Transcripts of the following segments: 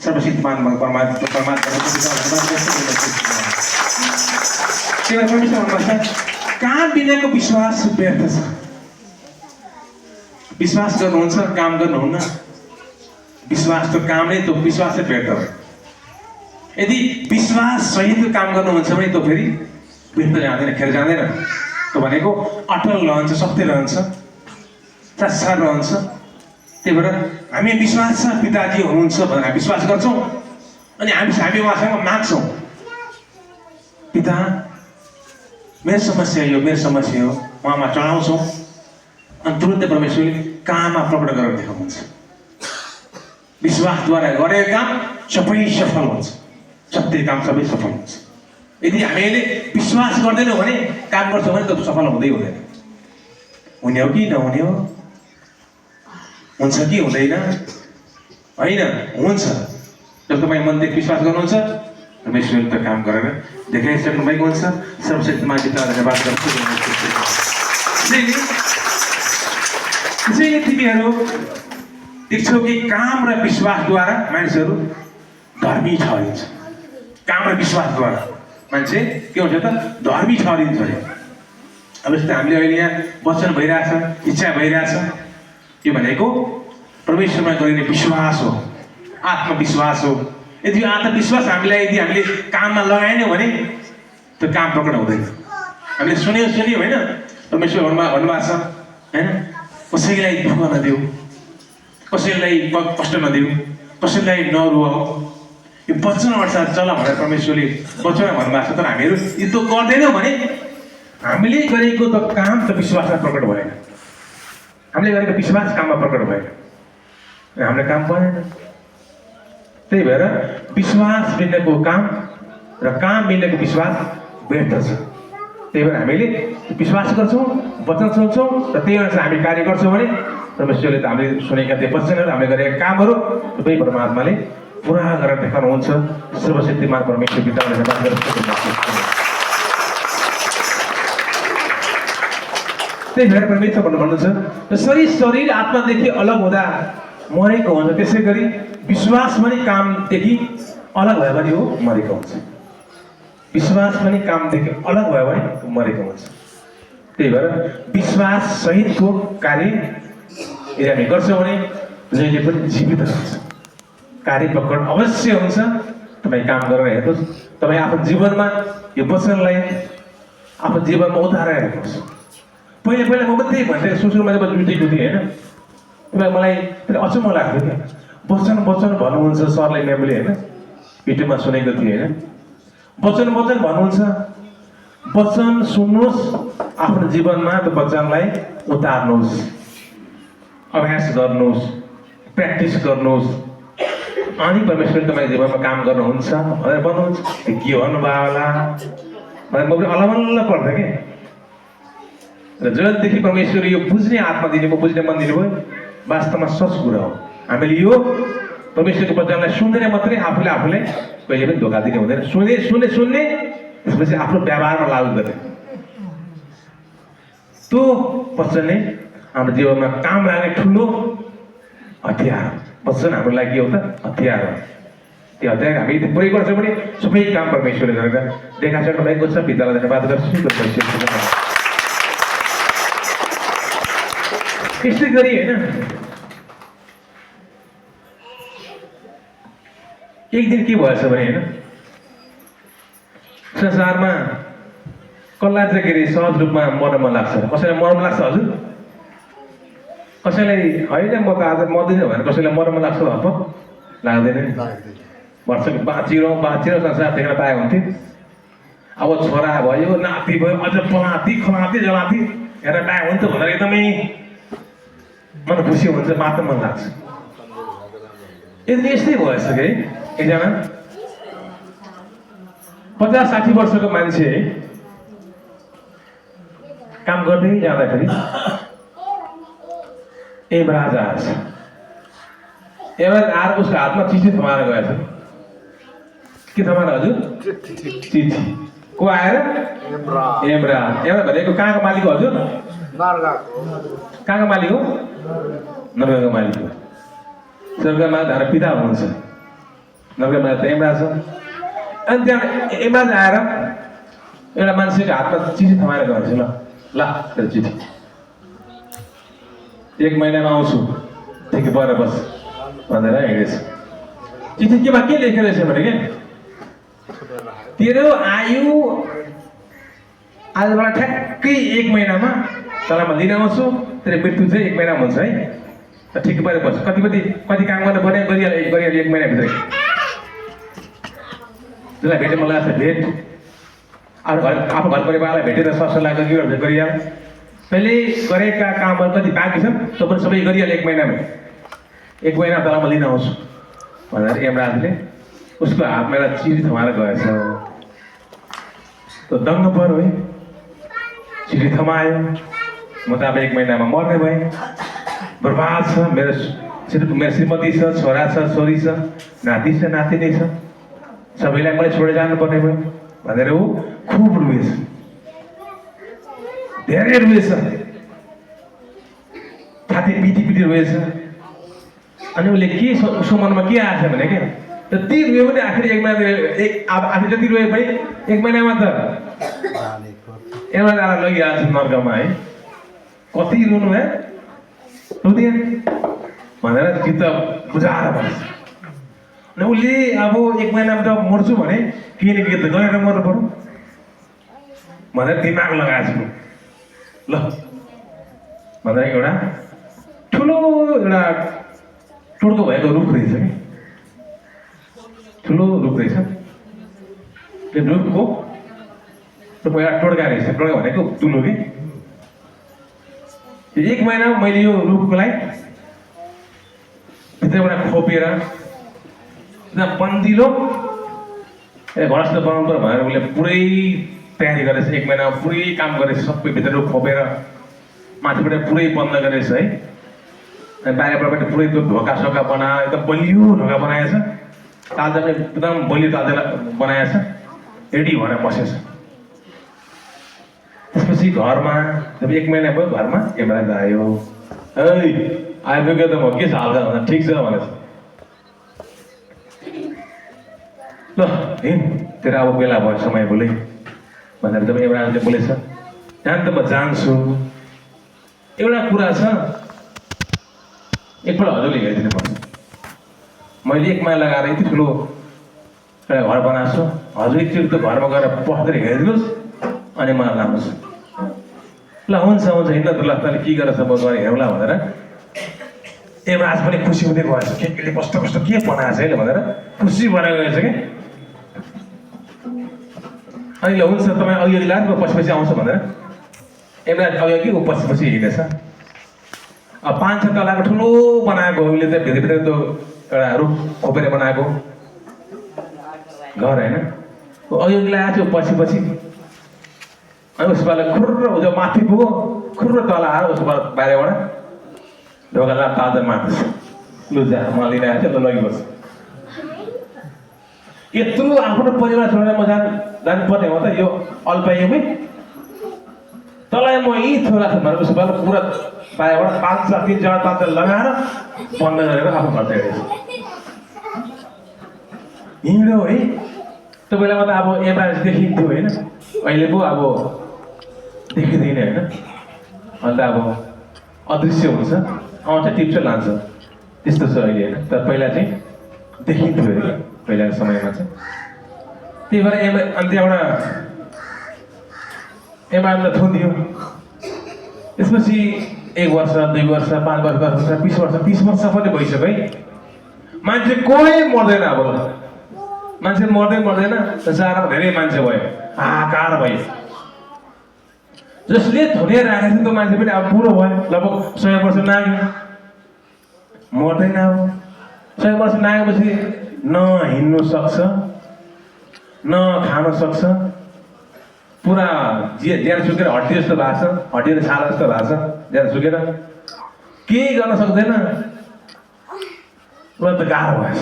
सर्वशक्तिमान परमात्मा काम बिनाको विश्वास व्यर्थ छ। विश्वास गर्नुहुन्छ काम गर्नुहुन्न, विश्वास तो काम नै तो विश्वास चाहिँ व्यर्थ हो। यदि विश्वास सहित काम गर्नुहुन्छ भने तो फेरि व्यर्थ जाँदैन, खेर जाँदैन। त्यो भनेको अटल रहन्छ, सत्य रहन्छ, साक्षात रहन्छ। त्यही भएर हामी विश्वास छ पिताजी हुनुहुन्छ भनेर हामी विश्वास गर्छौँ अनि हामी उहाँसँग माग्छौँ, पिता मेरो समस्या यो, मेरो समस्या हो, उहाँमा चढाउँछौँ अनि तुरुन्तै परमेश्वरले काममा प्रकट गरेर देखाउनुहुन्छ। विश्वासद्वारा गरेको काम सबै सफल हुन्छ, सत्य काम सबै सफल हुन्छ। यदि हामीले विश्वास गर्दैनौँ भने काम गर्छौँ भने त सफल हुँदै हुँदैन। हुने हो कि नहुने हो, हुन्छ कि हुँदैन, होइन हुन्छ। जब तपाईँ मनदेखि विश्वास गर्नुहुन्छ परमेश्वरले त काम गरेर देखाइसक्नु भएको हुन्छ। सर्वशक्तिमान पितालाई धन्यवाद गर्छु। त्यसैले तिमीहरू देख्छौ कि काम र विश्वासद्वारा मानिसहरू धर्मी ठहरिन्छ। काम र विश्वासद्वारा मान्छे के हुन्छ त धर्मी ठहरिन्छ अरे। अब जस्तै हामीले अहिले यहाँ वचन भइरहेछ, इच्छा भइरहेछ, यो भनेको परमेश्वरमा गरिने विश्वास हो, आत्मविश्वास हो। यदि यो आत्मविश्वास हामीले काममा लगाएनौँ भने त्यो काम प्रकट हुँदैन। हामीले सुन्यौँ होइन, परमेश्वर भन्नुभएको छ होइन, कसैलाई दुःख नदेऊ, कसैलाई कष्ट नदेऊ, कसैलाई नरुवाऊ, यो वचन अनुसार चल भनेर परमेश्वरले वचनमा भन्नुभएको छ। तर हामीहरू यो त गर्दैनौँ भने हामीले गरेको त काम त विश्वासमा प्रकट भएन, हामीले गरेको विश्वास काममा प्रकट भएन, हाम्रो काम भएन। त्यही भएर विश्वास बिनाको काम र काम बिनाको विश्वास व्यर्थ छ। त्यही भएर हामीले विश्वास गर्छौँ, वचन सुन्छौँ र त्यही अनुसार हामी कार्य गर्छौँ भने परमेश्वरले त हामीले सुनेका त्यो वचनहरू, हामीले गरेका कामहरू सबै परमात्माले पुरा गरेर देखाउनुहुन्छ। सर्वशक्तिमान परमेश्वर पितालाई धन्यवाद गर्छु। त्यही भएर परमेश्वर भन्नुहुन्छ शरीर आत्मादेखि अलग हुँदा मरेको हुन्छ, त्यसै गरी विश्वास पनि कामदेखि अलग भयो भने हो मरेको हुन्छ। विश्वास पनि कामदेखि अलग भयो भने मरेको हुन्छ। त्यही भएर विश्वास सहितको कार्य यदि हामी गर्छौँ भने जहिले पनि जीवित रहन्छ, कार्य प्रकट अवश्य हुन्छ। तपाईँ काम गरेर हेर्नुहोस्, तपाईँ आफ्नो जीवनमा यो वचनलाई आफ्नो जीवनमा उतारेर हेर्नुहोस्। पहिला म पनि त्यही भन्थेँ, सुरुमा जब जुटेको थिएँ होइन, तपाईँ मलाई अचम्म लाग्थ्यो क्या, वचन भन्नुहुन्छ सरले म्यामले होइन, युट्युबमा सुनेको थिएँ होइन, वचन भन्नुहुन्छ। वचन सुन्नुहोस्, आफ्नो जीवनमा त्यो वचनलाई उतार्नुहोस्, अभ्यास गर्नुहोस्, प्र्याक्टिस गर्नुहोस्, अनि परमेश्वरले तपाईँको जीवनमा काम गर्नुहुन्छ भनेर भन्नुहुन्छ। के भन्नुभयो होला भनेर म पनि अलमल्ल पर्थेँ कि। र जबदेखि परमेश्वर यो बुझ्ने आत्मा दिनुभयो, बुझ्ने मन दिनुभयो, वास्तवमा सच कुरा हो। हामीले यो परमेश्वरको वचनलाई सुन्दैन मात्रै, आफूले कहिले पनि धोका दिने हुँदैन। सुन्ने त्यसपछि आफ्नो व्यवहारमा लागू गर्ने, त्यो वचन नै हाम्रो जीवनमा काम लाग्ने ठुलो हतियार। वचन हाम्रो लागि के हो त? हतियार हो। त्यो हतियार हामी प्रयोग गर्छौँ भने सबै काम परमेश्वरले गरेर देखाइसक्नु भएको छ। पितालाई धन्यवाद गर्छु। यस्तै गरी होइन, एक दिन के भएछ भने होइन, संसारमा कसलाई चाहिँ के अरे सहज रूपमा मर्न मन लाग्छ? कसैलाई मर्न लाग्छ हजुर? कसैलाई होइन म त आज मर्दिनँ भनेर कसैलाई मर्न मन लाग्छ? लाग्दैन नि। वर्ष बाँचिरहँ संसार देख्न पाए हुन्थ्यो। अब छोरा भयो, नाति भयो, अझ पलाती खलाती जलाती हेर्न पाए हुन्थ्यो भनेर एकदमै मन खुसी हुन्छ, बाँच्न मन लाग्छ। यस्तै भएछ कि एकजना 50-60 वर्षको मान्छे काम गर्दै जाँदाखेरि यमराज आएछ। यमराज आएर उसको हातमा चिठी थमाएर गएछ। के थमाएर हजुर? चिठी। को आएर? यमराज भनेको कहाँको मालिक हो हजुर? कहाँको मालिक हो? नर्कको मालिक हो। स्वर्गमा धारा पिता हुनुहुन्छ। नगरमा त यमराज छ अनि त्यहाँ यमराज आएर एउटा मान्छेको हातमा चिठी थमाएर गएछ ल तेरो चिठी 1 महिनामा आउँछु ठिकै भएर बस भनेर हिँडेछ चिठी केमा के लेखेको रहेछ भने के तेरो आयु आजबाट ठ्याक्कै 1 महिनामा तँलाई म लिन आउँछु तेरो मृत्यु चाहिँ 1 महिनामा हुन्छ है ठिक भएर बस कति काम गर्नु पर्ने गरिहाल्यो 1 महिनाभित्रै जसलाई भेटे मलाई लाग्छ भेट आफ्नो घर परिवारलाई भेटेर सरसल्लाह गरिहाल पहिले गरेका कामहरू कति बाँकी छन् त्यो पनि सबै गरिहाल्यो 1 महिनामा 1 महिना तँलाई म लिन आउँछु भनेर यमराजले उसको हातमा एउटा चिठी थमाएर गएछ त दङ्ग पर्यो है चिठी थमायो म त अब 1 महिनामा मर्ने भएँ बर्बाद छ मेरो श्रीमती छ छोरा छ छोरी छ नाति छ नातिनी छ सबैलाई मैले छोडेर जानुपर्ने भयो भनेर ऊ खुब रुएछ धेरै रुएछ छाती पिटी रुएछ अनि उसले के उसको मनमा के आएछ भने के जति रुयो पनि आखिर 1 महिना आखिर जति रुयो पनि 1 महिनामा त एउटा लगिहाल्छ नर्कमा है कति रुनु है रुदिए भनेर चित्त बुझाएर बस्छ न उसले अब 1 महिनामा त मर्छु भने के त गरेर मर्नु पर्यो भनेर दिमाग लगाएछ ल भनेर एउटा ठुलो एउटा टुड्को भएको रुख रहेछ कि ठुलो रुख रहेछ त्यो रुखको एउटा टोड्का रहेछ टोड्का भनेको तुलो कि 1 महिना मैले यो रुखलाई भित्रबाट खोपेर बन्दिलो घरस्थ बनाउनु पर्यो भनेर उसले पुरै तयारी गरेछ 1 महिनामा पुरै काम गरेछ सबै भित्र रुख खोपेर माथिबाट पुरै बन्द गरेछ है अनि बाहिरबाट पुरै त्यो ढोका बनायो एकदम बलियो ढोका बनाएछ ताजा पनि एकदम बलियो ताजा बनाएछ रेडी भएर बसेछ त्यसपछि घरमा जब 1 महिना भयो घरमा यमराज आयो है आइपुग्यो त म के छ हालचाल भन्दा ठिक छ भनेछ ल हिँड तेरो अब बेला भयो समय बोले भनेर जब यमराजले बोलेछ जान त म जान्छु एउटा कुरा छ एकपल्ट हजुरले हेरिदिनु पर्छ मैले 1 महिना लगाएर यति ठुलो एउटा घर बनाएको छु हजुर एकचोटि त घरमा गएर पसेर हेरिदिनुहोस् अनि मलाई लानुहोस् ल हुन्छ हिँड्न त ल तैँले के गरेछ म गएर हेरौँला भनेर यमराज पनि खुसी हुँदै गएछ केले कस्तो के बनाएछ है भनेर खुसी भएर गएछ कि अनि ल हुन्छ तपाईँ अघि लानु म पछि आउँछु भनेर यमराज अघि ऊ पछि हिँडेछ अब 5-6 तलाको ठुलो बनाएको उसले चाहिँ भित्र त्यो एउटा रुख खोपेर बनाएको घर होइन अघि आएको थियो पछि अनि उसबाट खुर्रो जब माथि पुग्यो खुर्रो तल आएर उसबाट बाहिरबाट ढोका ताजा माथि लु जा मलाई लिन आएको थियो ल लगिबस् यत्रो आफ्नो परिवार छोडेर म जानुपर्ने हो त यो अल्पायुमै तँलाई म यही छोरा छु भनेर उसबाट पुरा बाहिरबाट 5-3 जग्गा ताजा लगाएर बन्द गरेर आफ्नो घर हिँडेछ हिँड्यो है त्यो बेलामा त अब यमराज देखिन्थ्यो होइन अहिले पो अब देखिँदैन होइन अन्त अब अदृश्य हुन्छ आउँछ टिप्छ लान्छ त्यस्तो छ अहिले होइन तर पहिला चाहिँ देखिन्थ्यो अरे पहिलाको समयमा चाहिँ त्यही भएर अन्त एउटा यमराजलाई थुनिदियो त्यसपछि 1 वर्ष 2 वर्ष 5 वर्ष 10 वर्ष 20 वर्ष 30 वर्ष पनि भइसक्यो है मान्छे कोही मर्दैन अब मान्छे मर्दैन जहाँमा धेरै मान्छे भयो हाहाकार भयो जसले धुने राखेको थियो त्यो मान्छे पनि अब बुढो भयो लगभग 100 वर्ष नाग्यो मर्दैन अब 100 वर्ष नागेपछि न हिँड्नु सक्छ न खान सक्छ पुरा ज्यान सुकेर हड्डी जस्तो भएको छ हड्डी र छाला जस्तो भएको छ ज्यान सुकेर केही गर्न सक्दैन मलाई त गाह्रो भएछ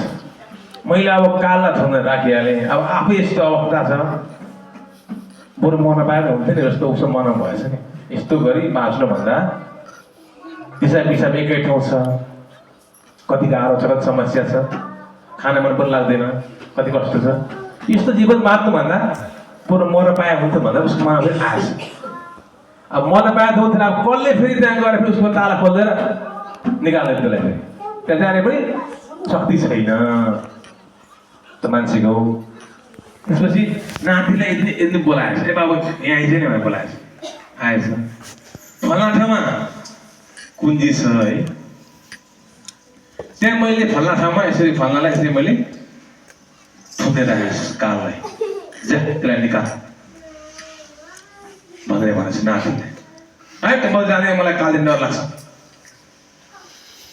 मैले अब काललाई थुनेर राखिहालेँ अब आफै यस्तो अवस्था छ बरु मर्न पाएको हुन्थ्यो नि जस्तो उसो मर्न भएछ नि यस्तो गरी बाँच्नुभन्दा पिसाब एकै ठाउँ छ कति गाह्रो छ कति समस्या छ खाना मन पनि लाग्दैन, कति कष्ट छ। यस्तो जीवन बाँच्नुभन्दा पुरो मर पाए हुन्थ्यो भन्दा उसको मनमा फेरि आएछ। अब मर पाए हुन्थ्यो, अब कसले फेरि त्यहाँ गएर फेरि उसको ताला खोलेर निकाल्दैन त्यसलाई फेरि, त्यहाँ जाने पनि शक्ति छैन त मान्छेको। त्यसपछि नातिलाई यति बोलाएछ, ए बाबु यहाँ आइज नि भनेर बोलाएछ, आएछ फल्ना ठाउँमा कुञ्जी छ है, त्यहाँ मैले फल्ना ठाउँमा यसरी फल्नालाई यसरी मैले थुनेर राखेको काललाई, जा त्यसलाई निकाल भनेर भनेपछि नातिले है त म जाँदै मलाई कालले डर लाग्छ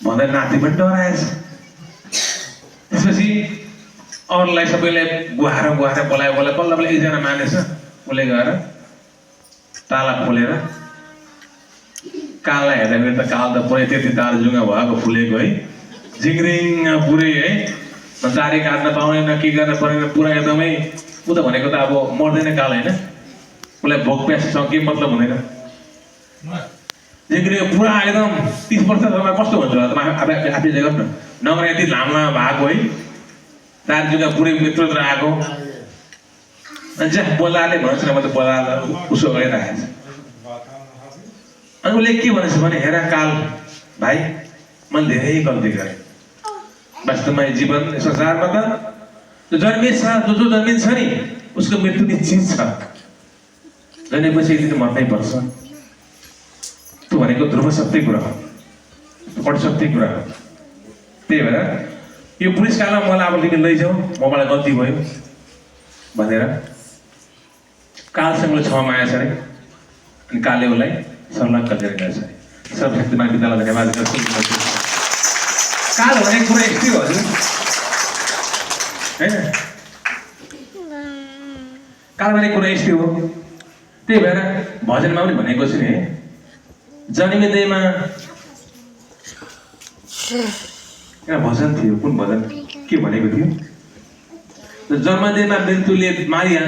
भनेर नाति पनि डराएछ। त्यसपछि अरूलाई सबैलाई गुहाएर बोलायो, बल्ल बल्ल एकजना मानेछ, उसले गएर ताला खोलेर काललाई हेर्दाखेरि त काल त पुरै त्यति तालजुङ्गा भएको फुलेको है, जिङ्रिङ पुरै है, न दारी काट्न पाउने न के गर्न पर्ने, पुरा एकदमै ऊ त भनेको त अब मर्दैन काल होइन, उसलाई भोक प्याससँग के मतलब हुँदैन, जिङ्रिङ पुरा एकदम 30 वर्षसम्म कस्तो हुन्छ होला त आफै जग्गा न नगरे यति लामो भएको है, दार्जुङ्गा पुरै मित्र आएको जा बोलाले भन्छ न, म त बोलाएर उसो गरिराखेको छ। अनि उसले के भनेछ भने हेर काल भाइ मैले धेरै गल्ती गरेँ, वास्तवमा जीवन संसारमा त जो जन्मिन्छ जो जन्मिन्छ नि उसको मृत्यु निश्चित छ, जन्मेपछि एक दिन मर्नै पर्छ, त्यो भनेको ध्रुव सत्य कुरा हो, पट सत्य कुरा हो। त्यही भएर यो पुरस्कारमा मलाई अब तिमी लैजाऊ, मबाट गल्ती भयो भनेर कालसँग क्षमा आएछ अरे, अनि कालले उसलाई सल्लाह गरेर गएछ। सर्वशक्तिमान पितालाई धन्यवाद गर्छु। काल भनेको कुरा यस्तै हो हजुर होइन, काल भनेको कुरा यस्तै हो। त्यही भएर भजनमा पनि भनेको छु नि, जन्मिँदैमा एउटा भजन थियो, कुन भजन के भनेको थियो, जन्मदिनमा मृत्युले मारिहाल्छ